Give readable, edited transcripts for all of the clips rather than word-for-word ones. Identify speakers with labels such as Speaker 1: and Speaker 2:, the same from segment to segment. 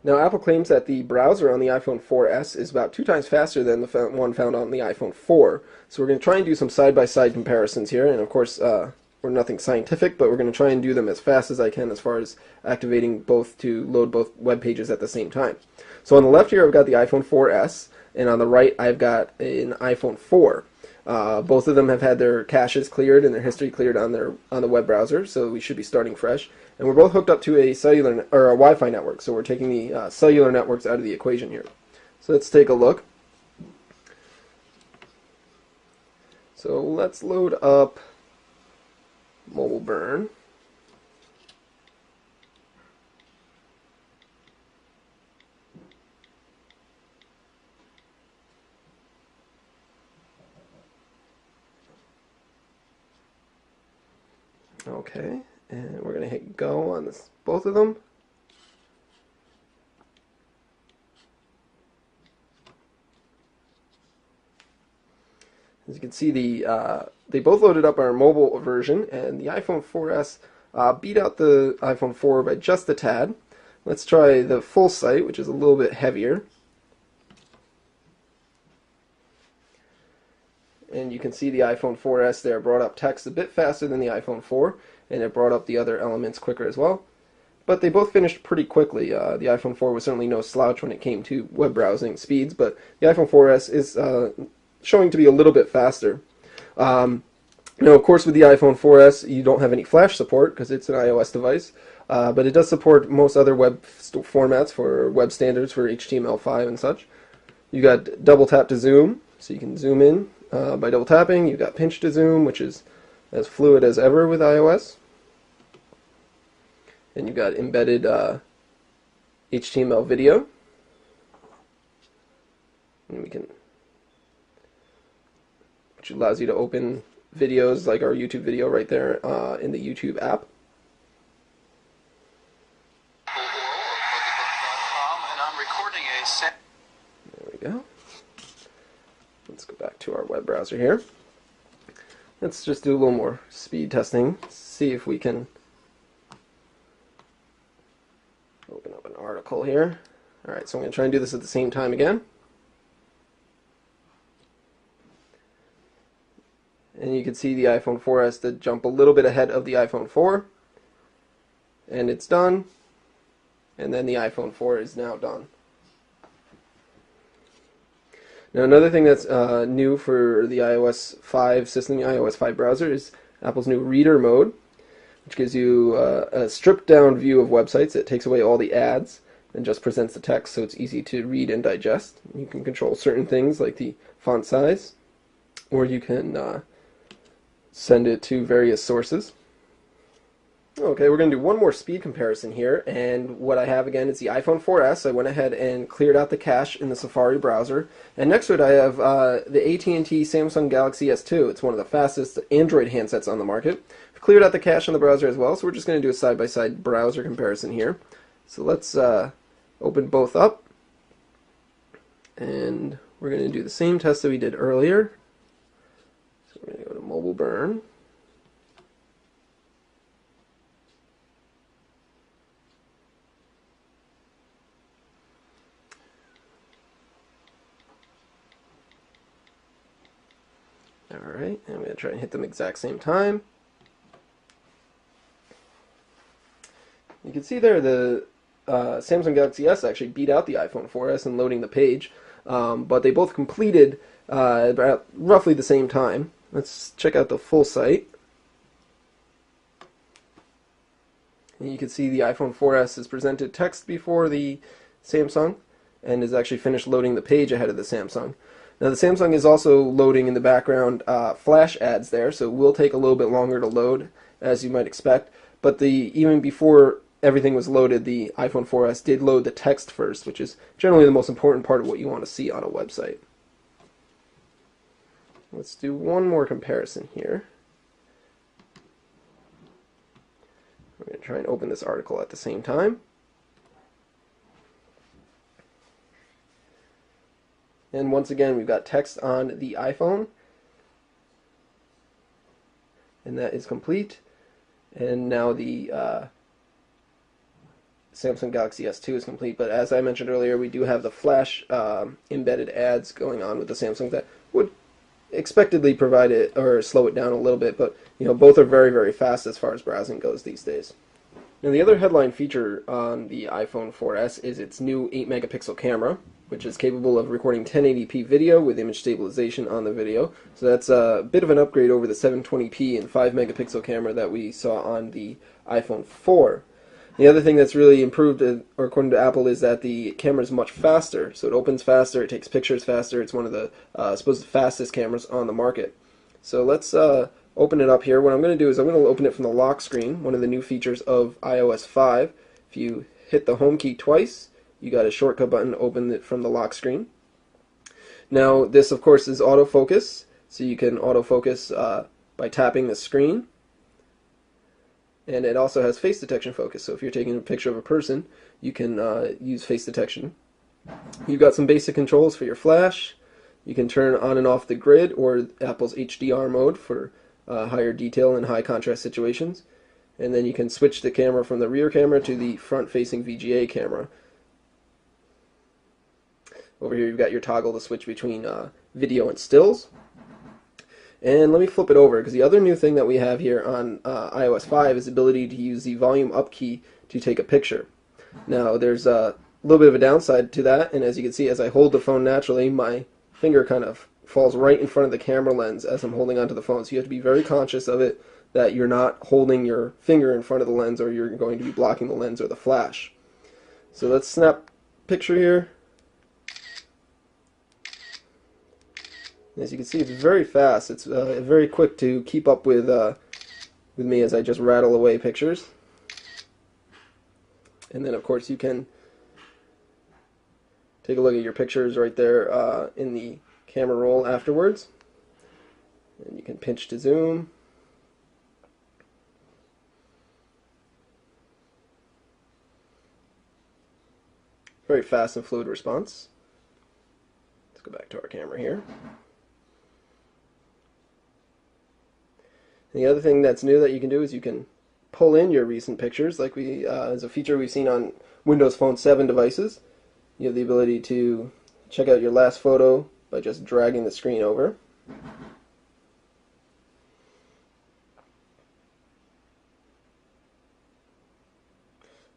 Speaker 1: Now, Apple claims that the browser on the iPhone 4S is about 2 times faster than the one found on the iPhone 4. So we're going to try and do some side-by-side comparisons here, and of course, we're nothing scientific, but we're going to try and do them as fast as I can as far as activating both to load both web pages at the same time. So on the left here, I've got the iPhone 4S, and on the right, I've got an iPhone 4. Both of them have had their caches cleared and their history cleared on the web browser, so we should be starting fresh. And we're both hooked up to a cellular or a Wi-Fi network, so we're taking the cellular networks out of the equation here. So let's take a look. So let's load up Mobile Burn. Okay, and we're going to hit go on both of them. As you can see, they both loaded up our mobile version, and the iPhone 4S beat out the iPhone 4 by just a tad. Let's try the full site, which is a little bit heavier. And you can see the iPhone 4S there brought up text a bit faster than the iPhone 4, and it brought up the other elements quicker as well. But they both finished pretty quickly. The iPhone 4 was certainly no slouch when it came to web browsing speeds, but the iPhone 4S is showing to be a little bit faster. Now, of course, with the iPhone 4S, you don't have any flash support because it's an iOS device, but it does support most other web formats for web standards for HTML5 and such. You got double tap to zoom, so you can zoom in by double tapping. You've got pinch to zoom, which is as fluid as ever with iOS. And you've got embedded HTML video. And which allows you to open videos like our YouTube video right there in the YouTube app. There we go. Let's go back to our web browser here. Let's just do a little more speed testing, see if we can open up an article here. Alright, so I'm going to try and do this at the same time again. And you can see the iPhone 4S did jump a little bit ahead of the iPhone 4. And it's done. And then the iPhone 4 is now done. Now another thing that's new for the iOS 5 system, the iOS 5 browser, is Apple's new Reader mode, which gives you a stripped down view of websites. It takes away all the ads and just presents the text so it's easy to read and digest. You can control certain things like the font size, or you can send it to various sources. Okay, we're going to do one more speed comparison here, and what I have again is the iPhone 4S. I went ahead and cleared out the cache in the Safari browser, and next to it I have the AT&T Samsung Galaxy S2. It's one of the fastest Android handsets on the market. I've cleared out the cache on the browser as well, so we're just going to do a side-by-side browser comparison here. So let's open both up, and we're going to do the same test that we did earlier. So we're going to go to Mobile Burn. Alright, I'm going to try and hit them exact same time. You can see there the Samsung Galaxy S actually beat out the iPhone 4S in loading the page, but they both completed about roughly the same time. Let's check out the full site. And you can see the iPhone 4S has presented text before the Samsung and has actually finished loading the page ahead of the Samsung. Now the Samsung is also loading in the background flash ads there, so it will take a little bit longer to load, as you might expect. But even before everything was loaded, the iPhone 4S did load the text first, which is generally the most important part of what you want to see on a website. Let's do one more comparison here. We're going to try and open this article at the same time. And once again, we've got text on the iPhone, and that is complete. And now the Samsung Galaxy S2 is complete. But as I mentioned earlier, we do have the flash embedded ads going on with the Samsung that would expectedly provide it or slow it down a little bit. But both are very, very fast as far as browsing goes these days. Now, the other headline feature on the iPhone 4S is its new 8 megapixel camera, which is capable of recording 1080p video with image stabilization on the video. So that's a bit of an upgrade over the 720p and 5 megapixel camera that we saw on the iPhone 4. The other thing that's really improved, or according to Apple, is that the camera is much faster. So it opens faster, it takes pictures faster. It's one of the supposed fastest cameras on the market. So let's open it up here. What I'm going to do is I'm going to open it from the lock screen, one of the new features of iOS 5. If you hit the home key twice, you got a shortcut button to open it from the lock screen. Now this of course is autofocus, so you can autofocus by tapping the screen. And it also has face detection focus, so if you're taking a picture of a person, you can use face detection. You've got some basic controls for your flash. You can turn on and off the grid or Apple's HDR mode for higher detail and high contrast situations. And then you can switch the camera from the rear camera to the front-facing VGA camera. Over here you've got your toggle to switch between video and stills. And let me flip it over, because the other new thing that we have here on iOS 5 is the ability to use the volume up key to take a picture. Now there's a little bit of a downside to that, and as you can see, as I hold the phone naturally, my finger kind of falls right in front of the camera lens as I'm holding onto the phone. So you have to be very conscious of it, that you're not holding your finger in front of the lens or you're going to be blocking the lens or the flash. So let's snap a picture here. As you can see, it's very fast. It's very quick to keep up with me as I just rattle away pictures. And then, of course, you can take a look at your pictures right there in the camera roll afterwards. And you can pinch to zoom. Very fast and fluid response. Let's go back to our camera here. And the other thing that's new that you can do is you can pull in your recent pictures, like as a feature we've seen on Windows Phone 7 devices. You have the ability to check out your last photo by just dragging the screen over.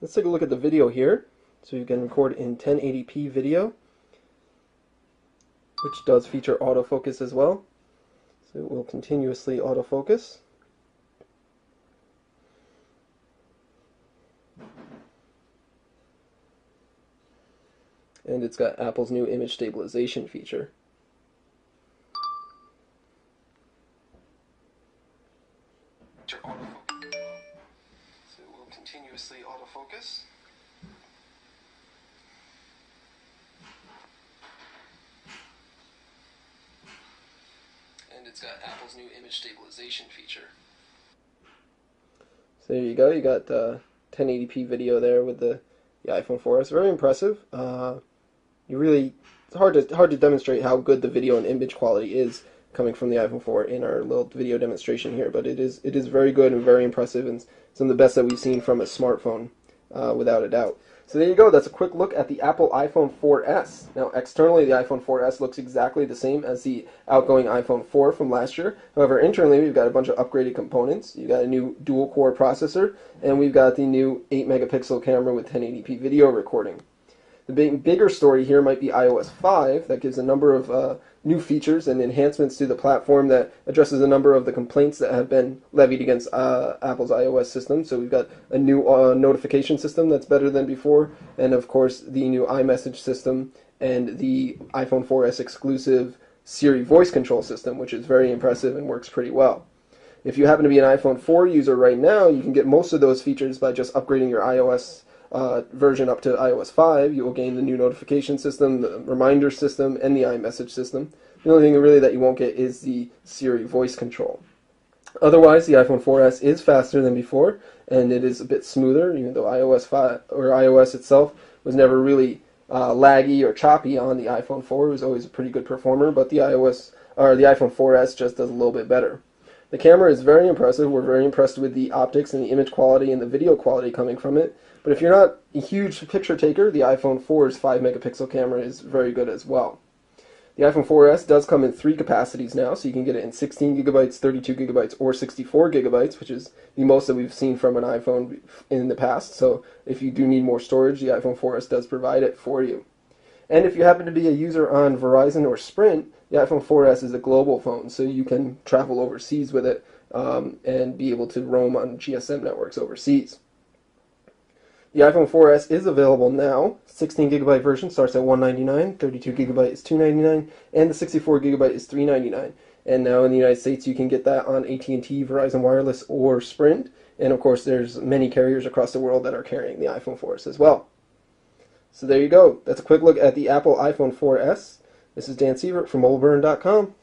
Speaker 1: Let's take a look at the video here. So you can record in 1080p video, which does feature autofocus as well. So it will continuously autofocus. And it's got Apple's new image stabilization feature. So it will continuously autofocus. And it's got Apple's new image stabilization feature. So there you go. You got 1080p video there with the iPhone 4S. Very impressive. It's hard to demonstrate how good the video and image quality is coming from the iPhone 4 in our little video demonstration here. But it is very good and very impressive, and some of the best that we've seen from a smartphone, without a doubt. So there you go. That's a quick look at the Apple iPhone 4S. Now, externally, the iPhone 4S looks exactly the same as the outgoing iPhone 4 from last year. However, internally, we've got a bunch of upgraded components. You've got a new dual-core processor, and we've got the new 8-megapixel camera with 1080p video recording. The bigger story here might be iOS 5. That gives a number of new features and enhancements to the platform that addresses a number of the complaints that have been levied against Apple's iOS system. So we've got a new notification system that's better than before, and of course the new iMessage system and the iPhone 4S exclusive Siri voice control system, which is very impressive and works pretty well. If you happen to be an iPhone 4 user right now, you can get most of those features by just upgrading your iOS version up to iOS 5. You will gain the new notification system, the reminder system, and the iMessage system. The only thing really that you won't get is the Siri voice control. Otherwise, the iPhone 4S is faster than before, and it is a bit smoother, even though iOS 5 or iOS itself was never really laggy or choppy on the iPhone 4. It was always a pretty good performer, but the iPhone 4S just does a little bit better. The camera is very impressive. We're very impressed with the optics and the image quality and the video quality coming from it. But if you're not a huge picture taker, the iPhone 4's 5 megapixel camera is very good as well. The iPhone 4S does come in 3 capacities now, so you can get it in 16 gigabytes, 32 gigabytes, or 64 gigabytes, which is the most that we've seen from an iPhone in the past. So if you do need more storage, the iPhone 4S does provide it for you. And if you happen to be a user on Verizon or Sprint, the iPhone 4S is a global phone, so you can travel overseas with it and be able to roam on GSM networks overseas. The iPhone 4S is available now. 16 gigabyte version starts at $199, 32 gigabyte is $299, and the 64 gigabyte is $399. And now in the United States, you can get that on AT&T, Verizon Wireless, or Sprint. And of course, there's many carriers across the world that are carrying the iPhone 4S as well. So there you go. That's a quick look at the Apple iPhone 4S. This is Dan Sievert from mobileburn.com.